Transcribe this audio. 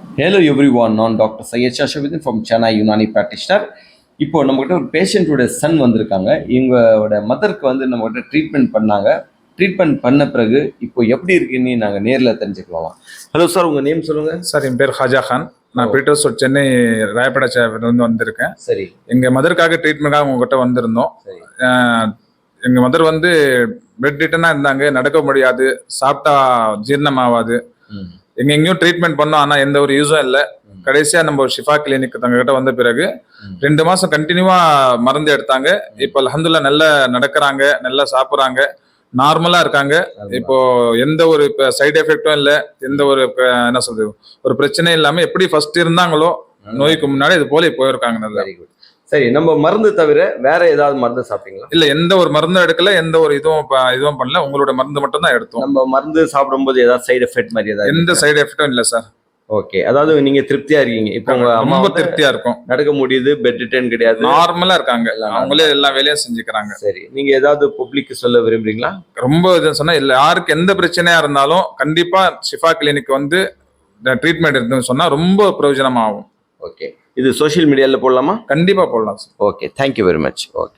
Hello everyone, நான் doctor Syed Shahabuddin from Chennai Unani practitioner. இப்போ நம்மகிட்ட ஒரு பேஷண்ட்டோட சன் வந்திருக்காங்க. இவங்களோட மதருக்கு வந்து நம்மகிட்ட ட்ரீட்மெண்ட் பண்ணாங்க. ட்ரீட்மெண்ட் பண்ண பிறகு இப்போ எப்படி இருக்குன்னு நாங்கள் நேரில் தெரிஞ்சுக்கலாம். ஹலோ சார், உங்கள் நேம் சொல்லுங்கள். சார், என் பேர் ஹாஜா கான். நான் பீட்டர்ஸ் ரோட், சென்னை ராயப்பேட்டை வந்திருக்கேன். சரி. எங்கள் மதருக்காக ட்ரீட்மெண்ட்டாக உங்ககிட்ட வந்திருந்தோம். எங்கள் மதர் வந்து பெட் ரிட்டனாக இருந்தாங்க, நடக்க முடியாது, சாப்பிட்டா ஜீரணமாகாது. எங்கெங்கேயும் ட்ரீட்மெண்ட் பண்ணோம், ஆனால் எந்த ஒரு யூஸும் இல்லை. கடைசியாக நம்ம ஷிஃபா கிளினிக் தங்ககிட்ட வந்த பிறகு 2 மாதம் கண்டினியூவாக மருந்து எடுத்தாங்க. இப்போ அல்ஹம்துலில்லாஹ் நல்லா நடக்கிறாங்க, நல்லா சாப்பிட்றாங்க, நார்மலாக இருக்காங்க. இப்போ எந்த ஒரு சைடு எஃபெக்டும் இல்லை, எந்த ஒரு என்ன சொல்றது ஒரு பிரச்சனையும் இல்லாமல் எப்படி ஃபர்ஸ்ட் இருந்தாங்களோ நோய்க்கு முன்னாடி இது போல போயிருக்காங்க. நல்லா. சரி, நம்ம மருந்து தவிர வேற ஏதாவது மருந்து சாப்பிட்டீங்களா? இல்ல, எந்த ஒரு மருந்தும் எடுக்கல, எந்த ஒரு இதுவும் பண்ணல. உங்களோட மருந்து மட்டும் தான் எடுத்தோம். நம்ம மருந்து சாப்பிடும்போது ஏதாவது சைடு எஃபெக்ட் மாதிரி ஏதாவது? எந்த சைடு எஃபெக்டும் இல்ல சார். ஓகே, அதாவது நீங்க திருப்தியா இருக்கீங்க. இப்போ உங்க அம்மா ரொம்ப திருப்தியா இருக்கும், நடக்க முடியுது, பெட் ரிட்டர்ன் கிடையாது, நார்மலா இருக்காங்க, அவங்களே எல்லா வேலையும் செஞ்சுக்கிறாங்க. சரி, நீங்க ஏதாவது பப்ளிக் சொல்ல விரும்புறீங்களா? ரொம்ப இது சொன்னா இல்ல, யாருக்கு எந்த பிரச்சனையா இருந்தாலும் கண்டிப்பா ஷிஃபா கிளினிக் வந்து ட்ரீட்மெண்ட் எடுத்துன்னு சொன்னா ரொம்ப பிரயோஜனமாகும். ஓகே, இது சோஷியல் மீடியால போடலாமா? கண்டிப்பா போடலாம் sir. Okay, thank you very much. Okay.